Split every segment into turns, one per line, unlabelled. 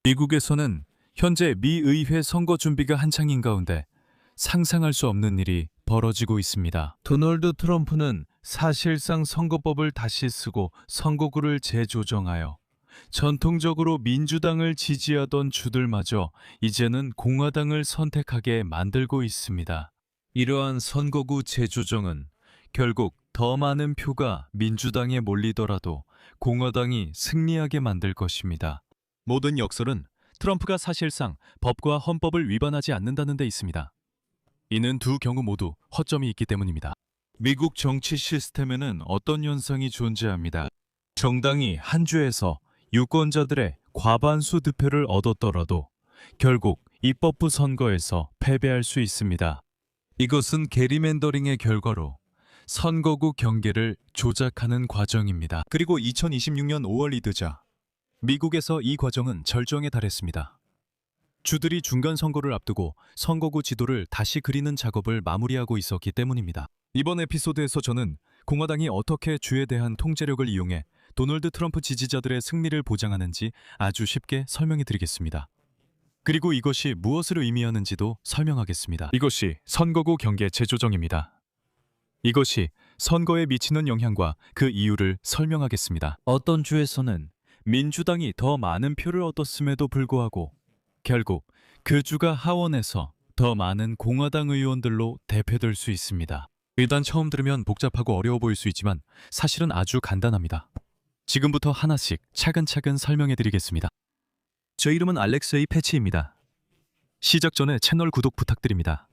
미국에서는 현재 미 의회 선거 준비가 한창인 가운데 상상할 수 없는 일이 벌어지고 있습니다.
도널드 트럼프는 사실상 선거법을 다시 쓰고 선거구를 재조정하여 전통적으로 민주당을 지지하던 주들마저 이제는 공화당을 선택하게 만들고 있습니다. 이러한 선거구 재조정은 결국 더 많은 표가 민주당에 몰리더라도 공화당이 승리하게 만들 것입니다.
모든 역설은 트럼프가 사실상 법과 헌법을 위반하지 않는다는 데 있습니다. 이는 두 경우 모두 허점이 있기 때문입니다.
미국 정치 시스템에는 어떤 현상이 존재합니다. 정당이 한 주에서 유권자들의 과반수 득표를 얻었더라도 결국 입법부 선거에서 패배할 수 있습니다. 이것은 게리맨더링의 결과로 선거구 경계를 조작하는 과정입니다.
그리고 2026년 5월이 되자 미국에서 이 과정은 절정에 달했습니다. 주들이 중간 선거를 앞두고 선거구 지도를 다시 그리는 작업을 마무리하고 있었기 때문입니다. 이번 에피소드에서 저는 공화당이 어떻게 주에 대한 통제력을 이용해 도널드 트럼프 지지자들의 승리를 보장하는지 아주 쉽게 설명해 드리겠습니다. 그리고 이것이 무엇을 의미하는지도 설명하겠습니다. 이것이 선거구 경계 재조정입니다. 이것이 선거에 미치는 영향과 그 이유를 설명하겠습니다. 어떤 주에서는 민주당이 더 많은 표를 얻었음에도 불구하고 결국 그 주가 하원에서 더 많은 공화당 의원들로 대표될 수 있습니다. 일단 처음 들으면 복잡하고 어려워 보일 수 있지만 사실은 아주 간단합니다. 지금부터 하나씩 차근차근 설명해 드리겠습니다. 제 이름은 알렉세이 패치입니다. 시작 전에 채널 구독 부탁드립니다.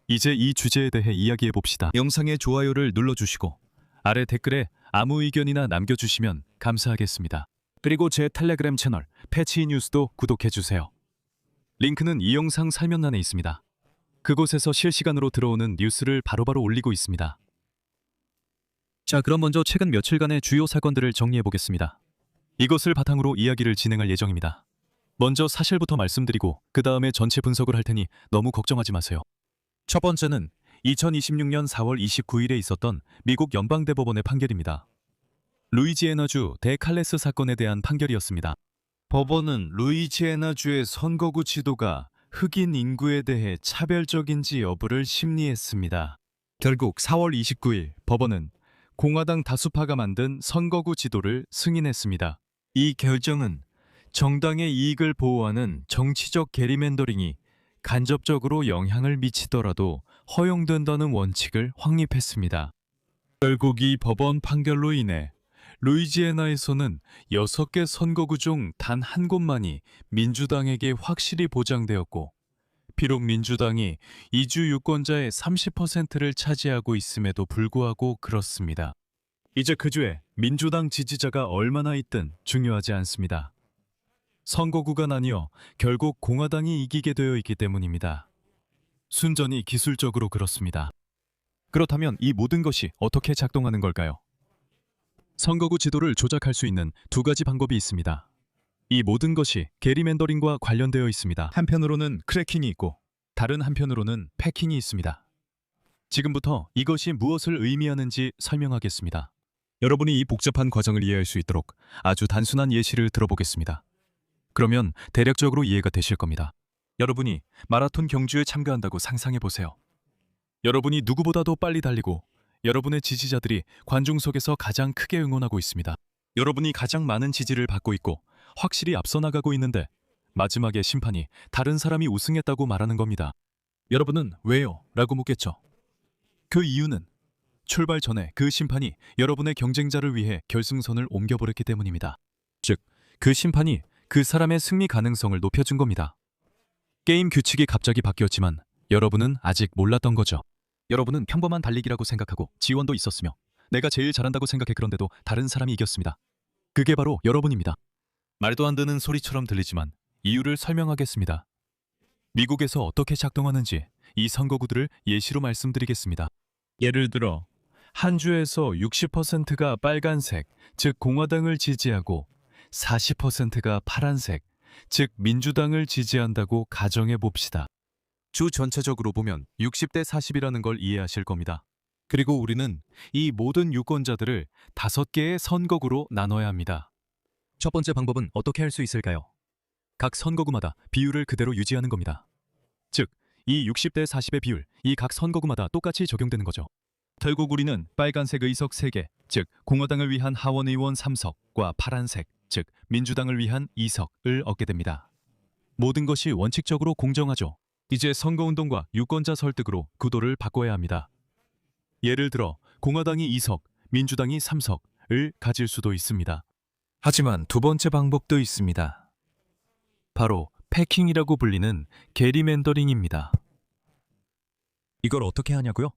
이제 이 주제에 대해 이야기해 봅시다. 영상에 좋아요를 눌러주시고 아래 댓글에 아무 의견이나 남겨주시면 감사하겠습니다. 그리고 제 텔레그램 채널 패치 뉴스도 구독해주세요. 링크는 이 영상 설명란에 있습니다. 그곳에서 실시간으로 들어오는 뉴스를 바로바로 올리고 있습니다. 자, 그럼 먼저 최근 며칠간의 주요 사건들을 정리해 보겠습니다. 이것을 바탕으로 이야기를 진행할 예정입니다. 먼저 사실부터 말씀드리고 그 다음에 전체 분석을 할 테니 너무 걱정하지 마세요. 첫 번째는 2026년 4월 29일에 있었던 미국 연방대법원의 판결입니다. 루이지애나주 데칼레스 사건에 대한 판결이었습니다.
법원은 루이지애나주의 선거구 지도가 흑인 인구에 대해 차별적인지 여부를 심리했습니다.
결국 4월 29일 법원은 공화당 다수파가 만든 선거구 지도를 승인했습니다.
이 결정은 정당의 이익을 보호하는 정치적 게리맨더링이 간접적으로 영향을 미치더라도 허용된다는 원칙을 확립했습니다. 결국 이 법원 판결로 인해 루이지애나에서는 6개 선거구 중 단 한 곳만이 민주당에게 확실히 보장되었고, 비록 민주당이 이주 유권자의 30%를 차지하고 있음에도 불구하고 그렇습니다.
이제 그 주에 민주당 지지자가 얼마나 있든 중요하지 않습니다. 선거구가 나뉘어 결국 공화당이 이기게 되어 있기 때문입니다. 순전히 기술적으로 그렇습니다. 그렇다면 이 모든 것이 어떻게 작동하는 걸까요? 선거구 지도를 조작할 수 있는 두 가지 방법이 있습니다. 이 모든 것이 게리맨더링과 관련되어 있습니다. 한편으로는 크래킹이 있고 다른 한편으로는 패킹이 있습니다. 지금부터 이것이 무엇을 의미하는지 설명하겠습니다. 여러분이 이 복잡한 과정을 이해할 수 있도록 아주 단순한 예시를 들어보겠습니다. 그러면 대략적으로 이해가 되실 겁니다. 여러분이 마라톤 경주에 참가한다고 상상해 보세요. 여러분이 누구보다도 빨리 달리고 여러분의 지지자들이 관중석에서 가장 크게 응원하고 있습니다. 여러분이 가장 많은 지지를 받고 있고 확실히 앞서 나가고 있는데 마지막에 심판이 다른 사람이 우승했다고 말하는 겁니다. 여러분은 왜요? 라고 묻겠죠. 그 이유는 출발 전에 그 심판이 여러분의 경쟁자를 위해 결승선을 옮겨버렸기 때문입니다. 즉, 그 심판이 그 사람의 승리 가능성을 높여준 겁니다. 게임 규칙이 갑자기 바뀌었지만 여러분은 아직 몰랐던 거죠. 여러분은 평범한 달리기라고 생각하고 지원도 있었으며 내가 제일 잘한다고 생각해 그런데도 다른 사람이 이겼습니다. 그게 바로 여러분입니다. 말도 안 되는 소리처럼 들리지만 이유를 설명하겠습니다. 미국에서 어떻게 작동하는지 이 선거구들을 예시로 말씀드리겠습니다.
예를 들어 한 주에서 60%가 빨간색, 즉 공화당을 지지하고 40%가 파란색, 즉 민주당을 지지한다고 가정해 봅시다.
주 전체적으로 보면 60대 40이라는 걸 이해하실 겁니다. 그리고 우리는 이 모든 유권자들을 5개의 선거구로 나눠야 합니다. 첫 번째 방법은 어떻게 할 수 있을까요? 각 선거구마다 비율을 그대로 유지하는 겁니다. 즉, 이 60대 40의 비율, 이 각 선거구마다 똑같이 적용되는 거죠. 결국 우리는 빨간색 의석 3개, 즉 공화당을 위한 하원의원 3석과 파란색, 즉 민주당을 위한 2석을 얻게 됩니다. 모든 것이 원칙적으로 공정하죠. 이제 선거운동과 유권자 설득으로 구도를 바꿔야 합니다. 예를 들어 공화당이 2석, 민주당이 3석을 가질 수도 있습니다. 하지만 두 번째 방법도 있습니다. 바로 패킹이라고 불리는 게리맨더링입니다. 이걸 어떻게 하냐고요?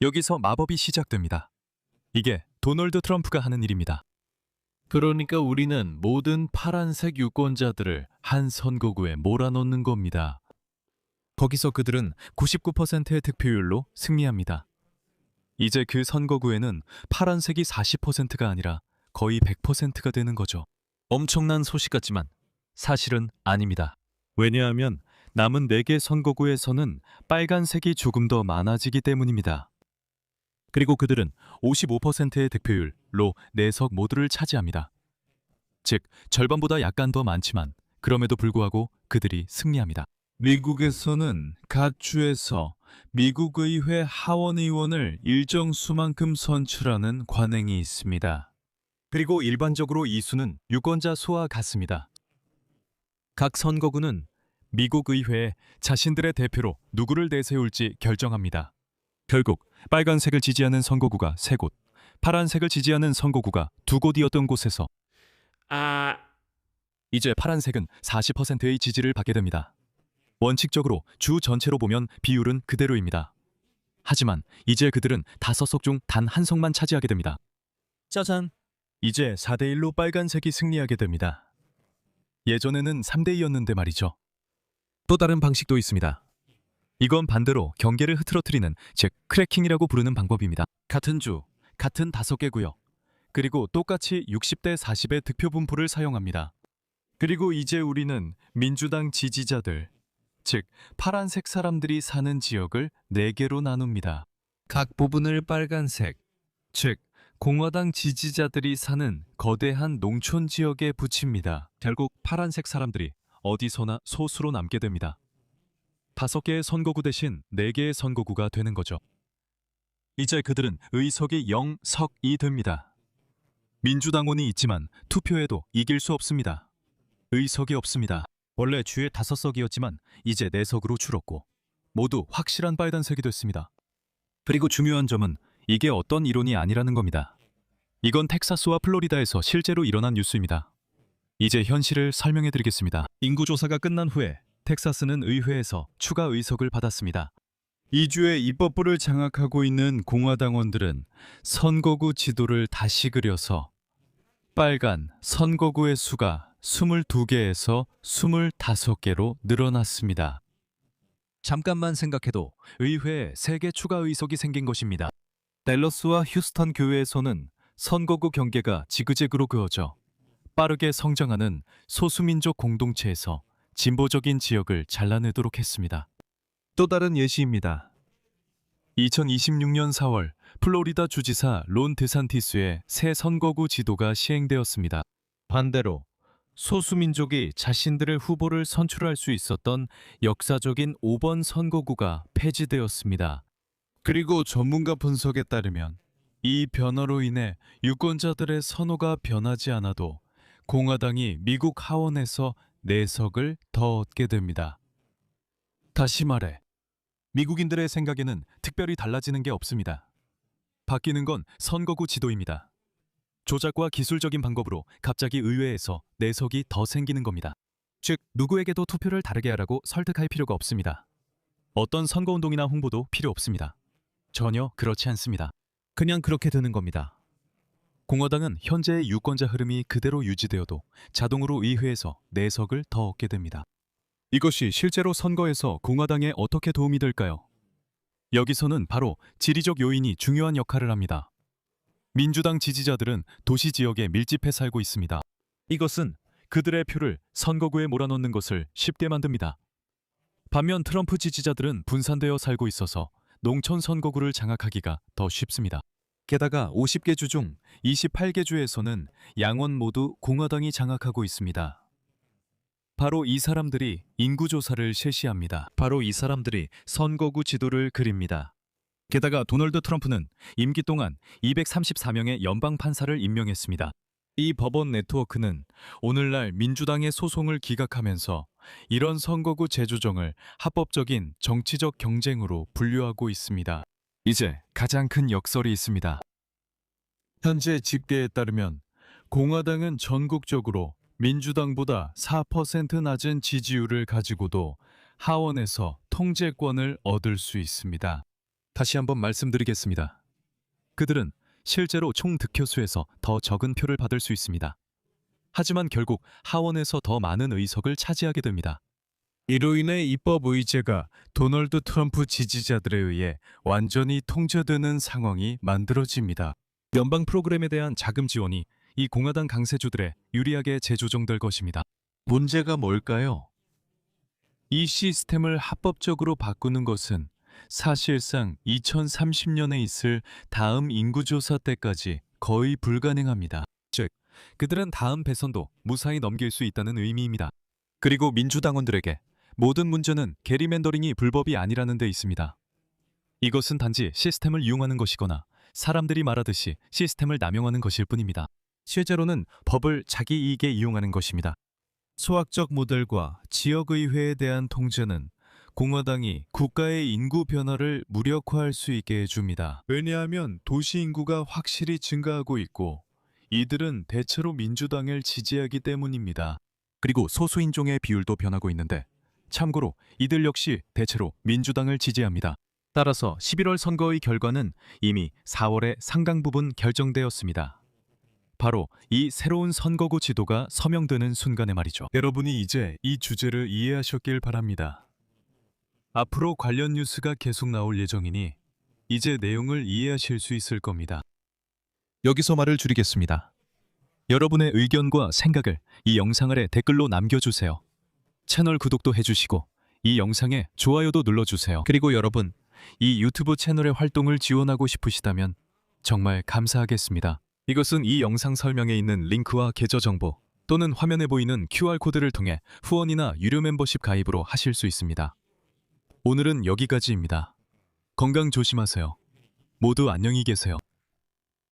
여기서 마법이 시작됩니다. 이게 도널드 트럼프가 하는 일입니다. 그러니까 우리는 모든 파란색 유권자들을 한 선거구에 몰아넣는 겁니다. 거기서 그들은 99%의 득표율로 승리합니다. 이제 그 선거구에는 파란색이 40%가 아니라 거의 100%가 되는 거죠. 엄청난 소식 같지만 사실은 아닙니다. 왜냐하면 남은 4개 선거구에서는 빨간색이 조금 더 많아지기 때문입니다. 그리고 그들은 55%의 득표율로 4석 모두를 차지합니다. 즉, 절반보다 약간 더 많지만 그럼에도 불구하고 그들이 승리합니다. 미국에서는 각 주에서 미국 의회 하원의원을 일정 수만큼 선출하는 관행이 있습니다. 그리고 일반적으로 이 수는 유권자 수와 같습니다. 각 선거구는 미국 의회에 자신들의 대표로 누구를 내세울지 결정합니다. 결국 빨간색을 지지하는 선거구가 3곳, 파란색을 지지하는 선거구가 2곳이었던 곳에서 이제 파란색은 40%의 지지를 받게 됩니다. 원칙적으로 주 전체로 보면 비율은 그대로입니다. 하지만 이제 그들은 5석 중 단 1석만 차지하게 됩니다. 짜잔! 이제 4대1로 빨간색이 승리하게 됩니다. 예전에는 3대2였는데 말이죠. 또 다른 방식도 있습니다. 이건 반대로 경계를 흐트러뜨리는, 즉 크래킹이라고 부르는 방법입니다. 같은 주, 같은 5개 구역, 그리고 똑같이 60대 40의 득표 분포를 사용합니다. 그리고 이제 우리는 민주당 지지자들, 즉 파란색 사람들이 사는 지역을 4개로 나눕니다. 각 부분을 빨간색, 즉 공화당 지지자들이 사는 거대한 농촌 지역에 붙입니다. 결국 파란색 사람들이 어디서나 소수로 남게 됩니다. 5개의 선거구 대신 4개의 선거구가 되는 거죠. 이제 그들은 의석이 0석이 됩니다. 민주당원이 있지만 투표에도 이길 수 없습니다. 의석이 없습니다. 원래 주에 5석이었지만 이제 4석으로 줄었고 모두 확실한 빨간색이 됐습니다. 그리고 중요한 점은 이게 어떤 이론이 아니라는 겁니다. 이건 텍사스와 플로리다에서 실제로 일어난 뉴스입니다. 이제 현실을 설명해 드리겠습니다. 인구조사가 끝난 후에 텍사스는 의회에서 추가 의석을 받았습니다. 이 주의 입법부를 장악하고 있는 공화당원들은 선거구 지도를 다시 그려서 빨간 선거구의 수가 22개에서 25개로 늘어났습니다. 잠깐만 생각해도 의회에 3개 추가 의석이 생긴 것입니다. 댈러스와 휴스턴 교회에서는 선거구 경계가 지그재그로 그어져 빠르게 성장하는 소수민족 공동체에서 진보적인 지역을 잘라내도록 했습니다. 또 다른 예시입니다. 2026년 4월 플로리다 주지사 론 데산티스의 새 선거구 지도가 시행되었습니다. 반대로 소수민족이 자신들의 후보를 선출할 수 있었던 역사적인 5번 선거구가 폐지되었습니다. 그리고 전문가 분석에 따르면 이 변화로 인해 유권자들의 선호가 변하지 않아도 공화당이 미국 하원에서 4석을 더 얻게 됩니다. 다시 말해, 미국인들의 생각에는 특별히 달라지는 게 없습니다. 바뀌는 건 선거구 지도입니다. 조작과 기술적인 방법으로 갑자기 의회에서 4석이 더 생기는 겁니다. 즉, 누구에게도 투표를 다르게 하라고 설득할 필요가 없습니다. 어떤 선거운동이나 홍보도 필요 없습니다. 전혀 그렇지 않습니다. 그냥 그렇게 되는 겁니다. 공화당은 현재의 유권자 흐름이 그대로 유지되어도 자동으로 의회에서 4석을 더 얻게 됩니다. 이것이 실제로 선거에서 공화당에 어떻게 도움이 될까요? 여기서는 바로 지리적 요인이 중요한 역할을 합니다. 민주당 지지자들은 도시 지역에 밀집해 살고 있습니다. 이것은 그들의 표를 선거구에 몰아넣는 것을 쉽게 만듭니다. 반면 트럼프 지지자들은 분산되어 살고 있어서 농촌 선거구를 장악하기가 더 쉽습니다. 게다가 50개 주 중 28개 주에서는 양원 모두 공화당이 장악하고 있습니다. 바로 이 사람들이 인구조사를 실시합니다. 바로 이 사람들이 선거구 지도를 그립니다. 게다가 도널드 트럼프는 임기 동안 234명의 연방 판사를 임명했습니다. 이 법원 네트워크는 오늘날 민주당의 소송을 기각하면서 이런 선거구 재조정을 합법적인 정치적 경쟁으로 분류하고 있습니다. 이제 가장 큰 역설이 있습니다. 현재 집계에 따르면 공화당은 전국적으로 민주당보다 4% 낮은 지지율을 가지고도 하원에서 통제권을 얻을 수 있습니다. 다시 한번 말씀드리겠습니다. 그들은 실제로 총 득표수에서 더 적은 표를 받을 수 있습니다. 하지만 결국 하원에서 더 많은 의석을 차지하게 됩니다. 이로 인해 입법 의제가 도널드 트럼프 지지자들에 의해 완전히 통제되는 상황이 만들어집니다. 연방 프로그램에 대한 자금 지원이 이 공화당 강세주들에 유리하게 재조정될 것입니다. 문제가 뭘까요? 이 시스템을 합법적으로 바꾸는 것은 사실상 2030년에 있을 다음 인구조사 때까지 거의 불가능합니다. 즉, 그들은 다음 대선도 무사히 넘길 수 있다는 의미입니다. 그리고 민주당원들에게 모든 문제는 게리맨더링이 불법이 아니라는 데 있습니다. 이것은 단지 시스템을 이용하는 것이거나 사람들이 말하듯이 시스템을 남용하는 것일 뿐입니다. 실제로는 법을 자기 이익에 이용하는 것입니다. 소학적 모델과 지역의회에 대한 통제는 공화당이 국가의 인구 변화를 무력화할 수 있게 해줍니다. 왜냐하면 도시 인구가 확실히 증가하고 있고 이들은 대체로 민주당을 지지하기 때문입니다. 그리고 소수인종의 비율도 변하고 있는데 참고로 이들 역시 대체로 민주당을 지지합니다. 따라서 11월 선거의 결과는 이미 4월에 상당 부분 결정되었습니다. 바로 이 새로운 선거구 지도가 서명되는 순간에 말이죠. 여러분이 이제 이 주제를 이해하셨길 바랍니다. 앞으로 관련 뉴스가 계속 나올 예정이니 이제 내용을 이해하실 수 있을 겁니다. 여기서 말을 줄이겠습니다. 여러분의 의견과 생각을 이 영상 아래 댓글로 남겨주세요. 채널 구독도 해주시고 이 영상에 좋아요도 눌러주세요. 그리고 여러분, 이 유튜브 채널의 활동을 지원하고 싶으시다면 정말 감사하겠습니다. 이것은 이 영상 설명에 있는 링크와 계좌 정보 또는 화면에 보이는 QR코드를 통해 후원이나 유료 멤버십 가입으로 하실 수 있습니다. 오늘은 여기까지입니다. 건강 조심하세요. 모두 안녕히 계세요.